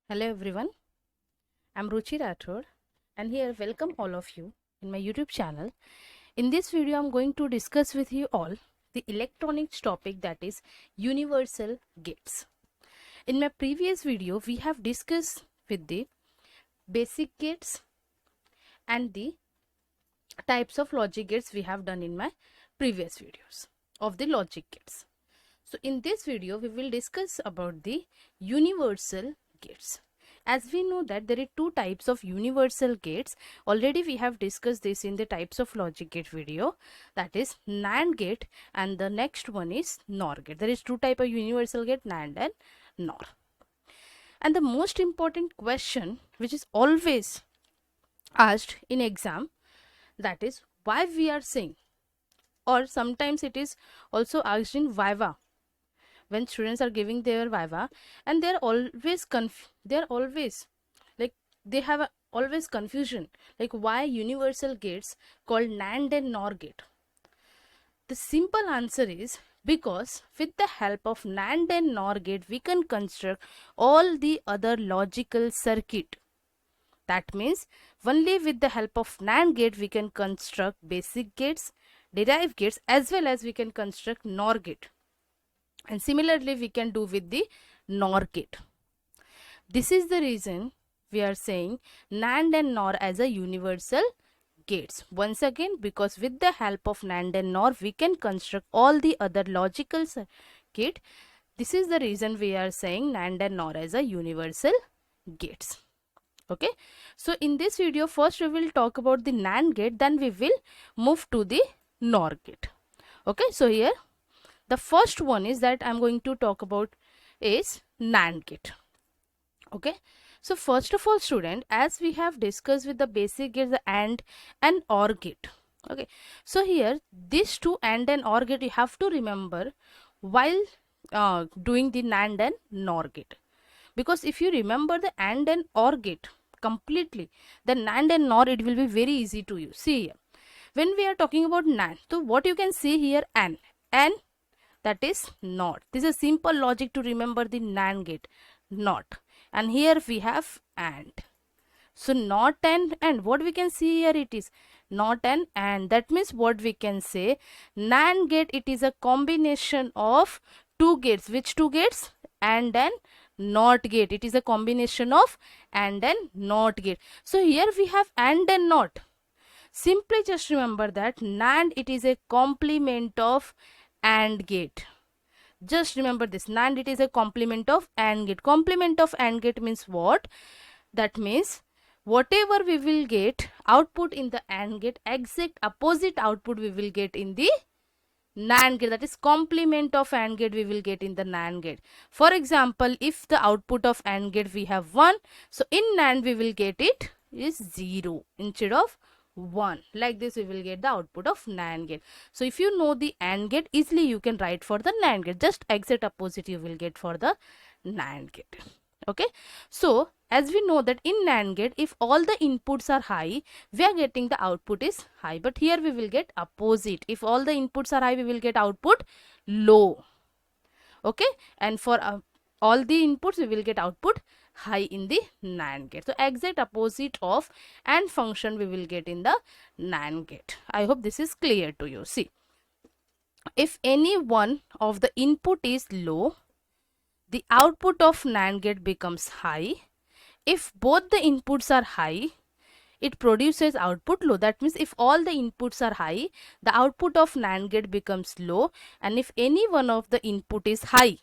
Hello everyone, I'm Ruchi Rathod and here welcome all of you in my YouTube channel. In this video I'm going to discuss with you all the electronics topic, that is universal gates. In my previous video we have discussed with the basic gates and the types of logic gates we have done in my previous videos of the logic gates. So in this video we will discuss about the universal gates. As we know that there are two types of universal gates. Already we have discussed this in the types of logic gate video, that is NAND gate, and the next one is NOR gate. There is two type of universal gate, NAND and NOR. And the most important question which is always asked in exam, that is why we are saying, or sometimes it is also asked in Viva, when students are giving their Viva, and they're always like they have always confusion, like why universal gates called NAND and NOR gate. The simple answer is because with the help of NAND and NOR gate we can construct all the other logical circuit. That means only with the help of NAND gate we can construct basic gates, derived gates, as well as we can construct NOR gate. And similarly we can do with the NOR gate. This is the reason we are saying NAND and NOR as a universal gates. Once again, because with the help of NAND and NOR we can construct all the other logical circuit. This is the reason we are saying NAND and NOR as a universal gates. Okay, so in this video first we will talk about the NAND gate, then we will move to the NOR gate. Okay, so here the first one is that I'm going to talk about is NAND gate. Okay, so first of all student, as we have discussed with the basic gate, the AND and OR gate. Okay, so here these two AND and OR gate you have to remember while doing the NAND and NOR gate, because if you remember the AND and OR gate completely, then NAND and NOR it will be very easy to use. See here, when we are talking about NAND, so what you can see here, AND, that is NOT. This is a simple logic to remember the NAND gate, NOT. And here we have AND. So NOT and what we can see here, it is NOT and. That means what we can say, NAND gate it is a combination of two gates. Which two gates? AND and NOT gate. It is a combination of AND and NOT gate. So here we have AND and NOT. Simply just remember that NAND it is a complement of AND gate. Just remember this, NAND it is a complement of AND gate. Complement of AND gate means what? That means whatever we will get output in the AND gate, exact opposite output we will get in the NAND gate. That is complement of AND gate we will get in the NAND gate. For example, if the output of AND gate we have 1, so in NAND we will get it is 0 instead of 1. Like this we will get the output of NAND gate. So if you know the AND gate, easily you can write for the NAND gate. Just exact opposite you will get for the NAND gate. Okay, so as we know that in NAND gate, if all the inputs are high, we are getting the output is high. But here we will get opposite. If all the inputs are high, we will get output low. Okay, and for all the inputs we will get output high in the NAND gate. So exact opposite of AND function we will get in the NAND gate. I hope this is clear to you. See, if any one of the input is low, the output of NAND gate becomes high. If both the inputs are high, it produces output low. That means if all the inputs are high, the output of NAND gate becomes low, and if any one of the input is high,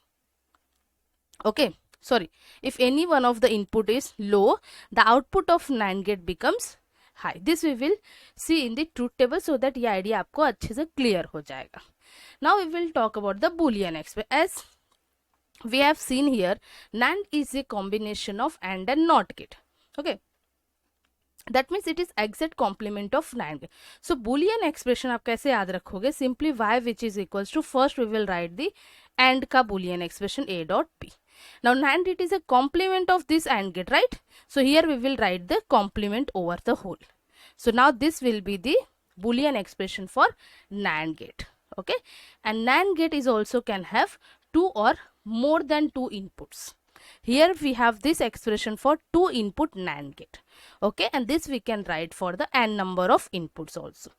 okay, sorry, if any one of the input is low, the output of NAND gate becomes high. This we will see in the truth table so that ये idea आपको अच्छे से clear हो जाएगा. Now we will talk about the Boolean expression. As we have seen here, NAND is a combination of AND and NOT gate. Okay, that means it is exact complement of NAND gate. So Boolean expression आप कैसे याद रखोगे? Simply y which is equals to, first we will write the AND का Boolean expression a dot b. Now NAND it is a complement of this AND gate, right? So here we will write the complement over the whole. So now this will be the Boolean expression for NAND gate. Okay, and NAND gate is also can have two or more than two inputs. Here we have this expression for 2 input NAND gate. Okay, and this we can write for the n number of inputs also.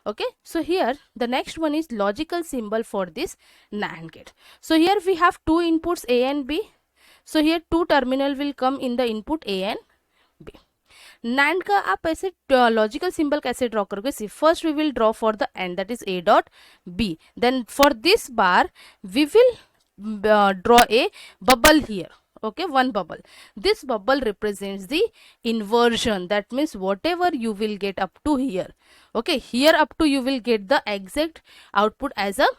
Okay, so here the next one is logical symbol for this NAND gate. So here we have 2 inputs A and B. So here 2 terminal will come in the input A and B. NAND का आप ऐसे logical symbol कैसे draw करोगे? See first we will draw for the end, that is A dot B. Then for this bar we will draw a bubble here. Okay, one bubble. This bubble represents the inversion. That means whatever you will get up to here. Okay, here up to you will get the exact output as a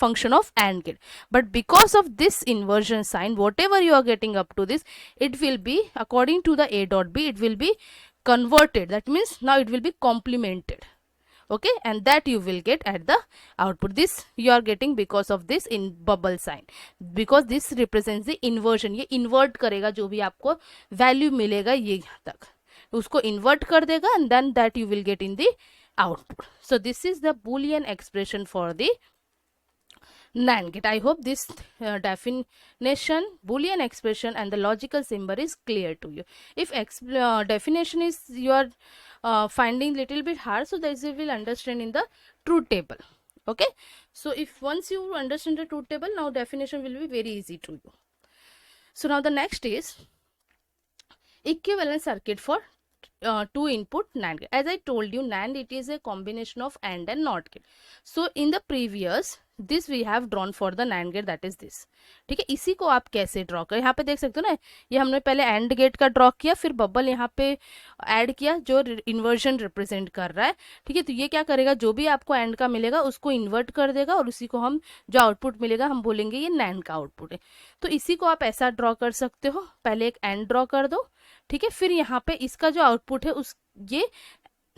function of AND gate. But because of this inversion sign, whatever you are getting up to this, it will be according to the A dot B, it will be converted. That means now it will be complemented. Okay, and that you will get at the output. This you are getting because of this in bubble sign, because this represents the inversion. ये invert करेगा, जो भी आपको value मिलेगा ये यहाँ तक उसको invert कर देगा, and then that you will get in the output. So this is the Boolean expression for the NAND gate. I hope this definition, Boolean expression and the logical symbol is clear to you. If definition is you are finding little bit hard, so this you will understand in the truth table. Okay, so if once you understand the truth table, now definition will be very easy to you. So now the next is equivalent circuit for 2 input NAND gate. As I told you, NAND it is a combination of AND and NOT gate. So in the previous this we have drawn for the NAND gate, that is this. ठीक है, इसी को आप कैसे draw करें? यहाँ पे देख सकते हो ना, ये हमने पहले AND गेट का ड्रॉ किया, फिर बबल यहाँ पे ऐड किया जो इन्वर्जन रिप्रेजेंट कर रहा है. ठीक है, तो ये क्या करेगा, जो भी आपको AND का मिलेगा उसको इन्वर्ट कर देगा और उसी को हम जो आउटपुट मिलेगा हम बोलेंगे ये NAND का आउटपुट है. तो इसी को आप ऐसा ड्रॉ कर सकते हो, पहले एक AND ड्रॉ कर दो. ठीक है, फिर यहाँ पे इसका जो आउटपुट है उस ये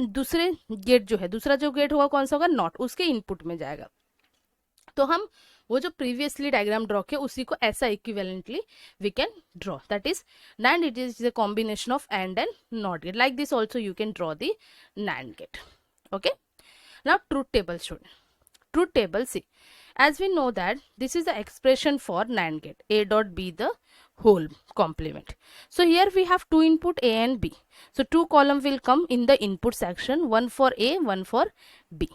दूसरे गेट जो है, दूसरा जो गेट होगा कौन सा होगा, नॉट, उसके इनपुट में जाएगा. तो हम वो जो प्रीवियसली डायग्राम ड्रॉ किया उसी को ऐसा equivalently we can draw. That is NAND, it is the combination of AND and NOT gate. Like this also you can draw the NAND gate. Okay, now truth table student. Truth table, see, as we know that this is the expression for NAND gate, A dot B the whole complement. So here we have 2 input A and B. So 2 column will come in the input section, one for A, one for B.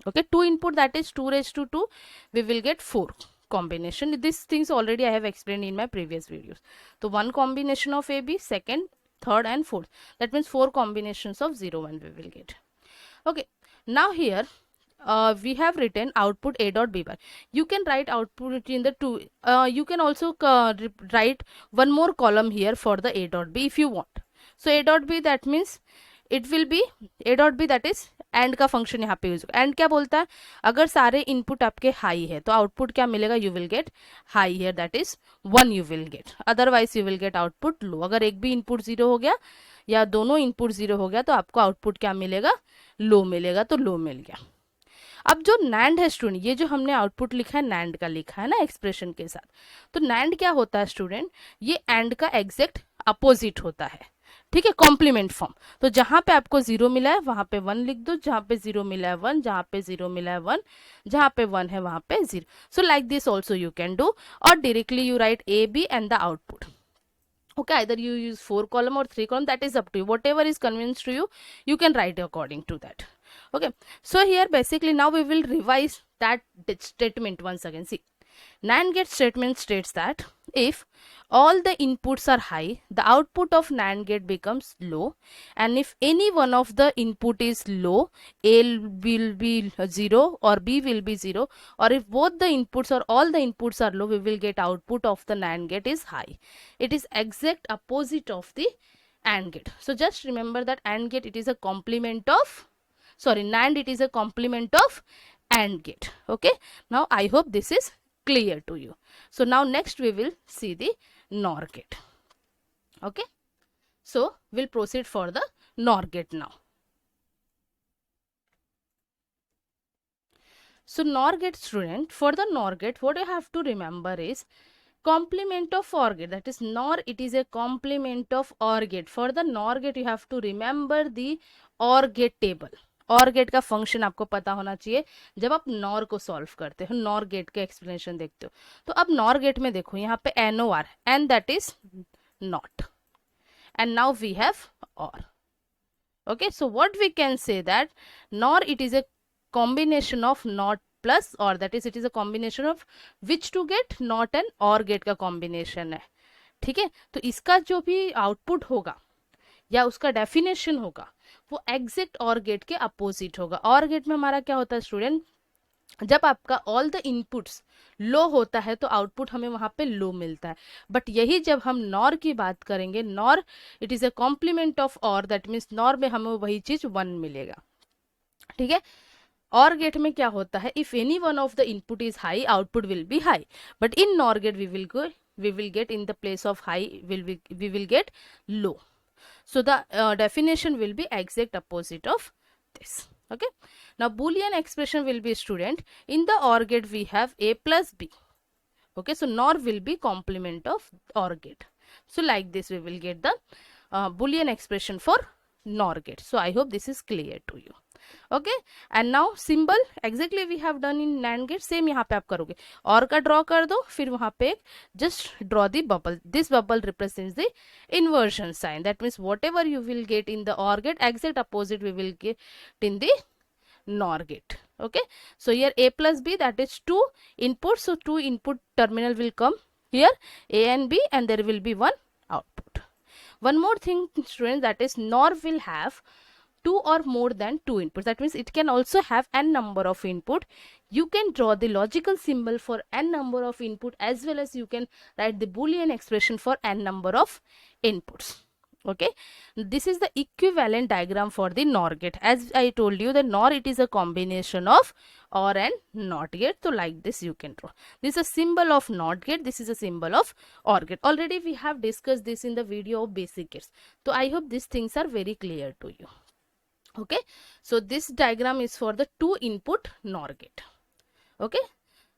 Okay, 2 input, that is 2 raised to 2, we will get 4 combination. These things already I have explained in my previous videos. So one combination of AB, second, third and fourth. That means 4 combinations of 0, 1 we will get. Okay, now here we have written output A dot B bar. You can write output in the 2. You can also write one more column here for the A dot B if you want. So A dot B, that means it will be A dot B, that is AND का function यहाँ पे use होगा. AND क्या बोलता है, अगर सारे input आपके हाई है तो आउटपुट क्या मिलेगा, you will get high here, that is 1 you will get, otherwise you will get output low. अगर एक भी इनपुट 0 हो गया या दोनों इनपुट 0 हो गया तो आपको आउटपुट क्या मिलेगा, लो मिलेगा. तो लो मिल गया. अब जो NAND है स्टूडेंट, ये जो हमने आउटपुट लिखा है NAND का लिखा है ना एक्सप्रेशन के साथ, तो NAND क्या होता है स्टूडेंट, ये AND का एग्जैक्ट अपोजिट होता है. ठीक है, कॉम्प्लीमेंट फॉर्म. तो जहां पे आपको 0 मिला है वहां पे 1 लिख दो, जहां पे 0 मिला है 1, जहां पे 0 मिला है 1, जहां पे 1 है वहां पे 0. So like this also you can do, और directly you write A B and the output. Okay, either you use 4 column or 3 column, that is up to you. Whatever is convenient to you, you can write according to that. Okay, so here basically now we will revise that statement once again. See, NAND gate statement states that if all the inputs are high, the output of NAND gate becomes low, and if any one of the input is low, A will be 0 or B will be 0, or if both the inputs or all the inputs are low, we will get output of the NAND gate is high. It is exact opposite of the AND gate. So just remember that AND gate, it is a complement of, sorry, NAND, it is a complement of AND gate. Okay, now I hope this is clear to you. So now next we will see the NOR gate. Okay, so we'll proceed for the NOR gate now. So NOR gate student, for the NOR gate what you have to remember is complement of OR gate, that is NOR, it is a complement of OR gate. For the NOR gate you have to remember the OR gate table. और gate का function आपको पता होना चाहिए जब आप nor को solve करते हो, नॉर गेट के एक्सप्लेनेशन देखते हो। तो अब नॉर गेट में देखो यहाँ पे NOR, and that is not, and now we have OR. Okay, so what we can say that NOR, it is a combination of not plus OR, that is it is a combination of which two gate, not and OR gate का combination है। ठीक है, तो इसका जो भी output होगा या उसका डेफिनेशन होगा वो एग्जैक्ट OR गेट के अपोजिट होगा। OR गेट में हमारा क्या होता है स्टूडेंट, जब आपका ऑल द इनपुट्स लो होता है तो आउटपुट हमें वहां पे लो मिलता है। बट यही जब हम नॉर की बात करेंगे, nor it is a compliment of और, दैट मीन्स नॉर में हमें वही चीज 1 मिलेगा। ठीक है, और गेट में क्या होता है, if any one of the input is high output will be high, but in NOR gate we will get in the place of high we will get low. So the definition will be exact opposite of this. Okay, now boolean expression will be student, in the OR gate we have a plus b. Okay, so NOR will be complement of OR gate. So like this we will get the boolean expression for NOR gate. So I hope this is clear to you. Okay, and now symbol exactly we have done in NAND gate, same यहाँ पे आप करोगे, और का draw कर दो, फिर वहां पे just draw the bubble. This bubble represents the inversion sign, that means whatever you will get in the OR gate, exact opposite we will get in the NOR gate. Okay, so here a plus b, that is 2 inputs, so 2 input terminal will come here, a and b, and there will be 1 output. One more thing students, that is NOR will have 2 or more than 2 inputs, that means it can also have n number of input. You can draw the logical symbol for n number of input, as well as you can write the boolean expression for n number of inputs. Okay, this is the equivalent diagram for the NOR gate. As I told you, the NOR, it is a combination of OR and NOT gate. So like this you can draw. This is a symbol of NOT gate, this is a symbol of OR gate. Already we have discussed this in the video of basic gates. So I hope these things are very clear to you. Okay, so this diagram is for the 2 input NOR gate. Okay,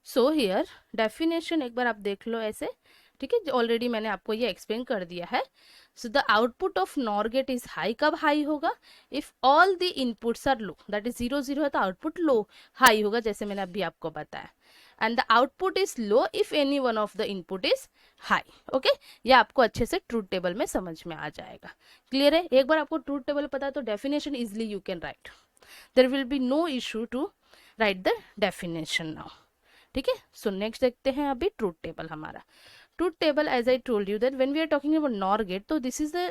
so here definition एक बार आप देख लो ऐसे, ठीक है, already मैंने आपको ये explain कर दिया है. So the output of NOR gate is high. कब हाई होगा? If all the inputs are low, that is 0 0 है तो आउटपुट लो हाई होगा, जैसे मैंने अभी आपको बताया. And the output is low if any one of the input is high. Okay, ये आपको अच्छे से ट्रूथ टेबल में समझ में आ जाएगा. क्लियर है? एक बार आपको ट्रूथ टेबल पता है तो definition easily you can write. There will be no issue to write the definition now. ठीक है, सो नेक्स्ट देखते हैं अभी ट्रूथ टेबल हमारा. Truth table, as I told you that when we are talking about NOR gate, so this is the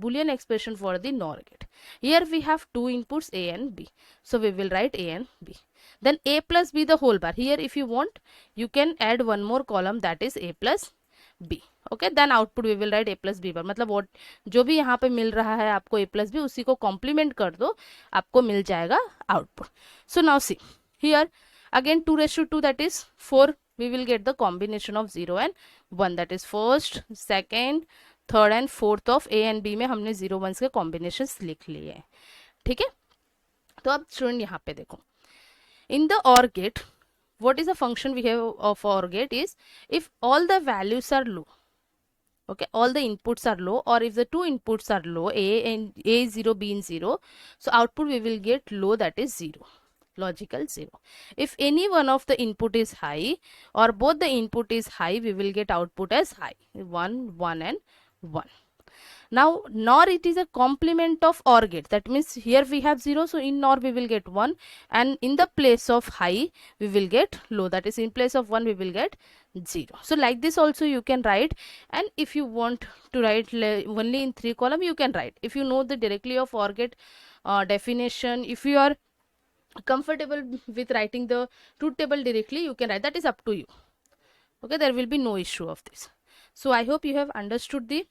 boolean expression for the NOR gate. Here we have two inputs A and B, so we will write A and B. Then A plus B the whole bar. Here if you want, you can add one more column, that is A plus B. Okay, then output we will write A plus B bar. मतलब what जो भी यहाँ पे मिल रहा है आपको A plus B, उसी को complement कर दो, आपको मिल जाएगा output. So now see here again 2:2, that is 4. We will get the combination of 0 and 1, that is first, second, third and fourth of A and B में हमने 0 1 के combinations लिख लिए हैं. ठीक है, तो अब स्टूडेंट यहाँ पे देखो, in the OR gate, what is the function we have of OR gate is if all the values are low, okay, all the inputs are low, or if the two inputs are low, A is 0, B is 0, so output we will get low, that is 0. Logical 0. If any one of the input is high or both the input is high, we will get output as high, 1 1 and 1. Now NOR, it is a complement of OR gate, that means here we have 0, so in NOR we will get 1, and in the place of high we will get low, that is in place of 1 we will get 0. So like this also you can write, and if you want to write only in 3 column you can write. If you know the directly of OR gate definition, if you are comfortable with writing the truth table directly, you can write, that is up to you. Okay, there will be no issue of this. So I hope you have understood the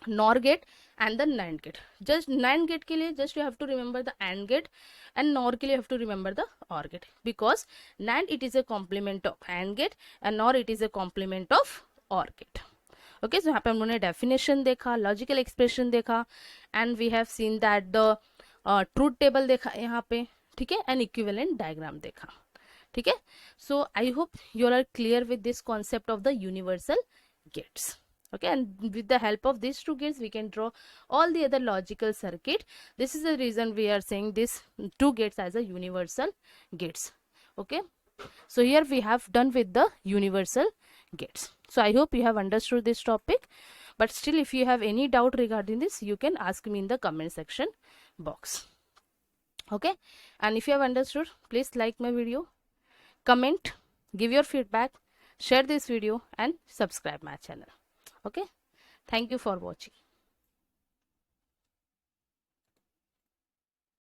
NOR gate and the NAND gate. Just NAND gate के लिए just you have to remember the AND gate, and NOR के लिए you have to remember the OR gate, because NAND it is a complement of AND gate and NOR it is a complement of OR gate. Okay, so यहाँ पे हम लोगों ने definition देखा, logical expression देखा, and we have seen that the truth table देखा यहाँ पे, ठीक है, एंड इक्विवेलेंट डायग्राम देखा. ठीक है, so I hope you are clear with this concept of the universal gates. Okay, and with the help of these two gates we can draw all the other logical circuit. This is the reason we are saying these two gates as a universal gates. Okay, so here we have done with the universal gates. So I hope you have understood this topic, but still if you have any doubt regarding this, you can ask me in the comment section box. Okay, and if you have understood, please like my video, comment, give your feedback, share this video and subscribe my channel. Okay, thank you for watching.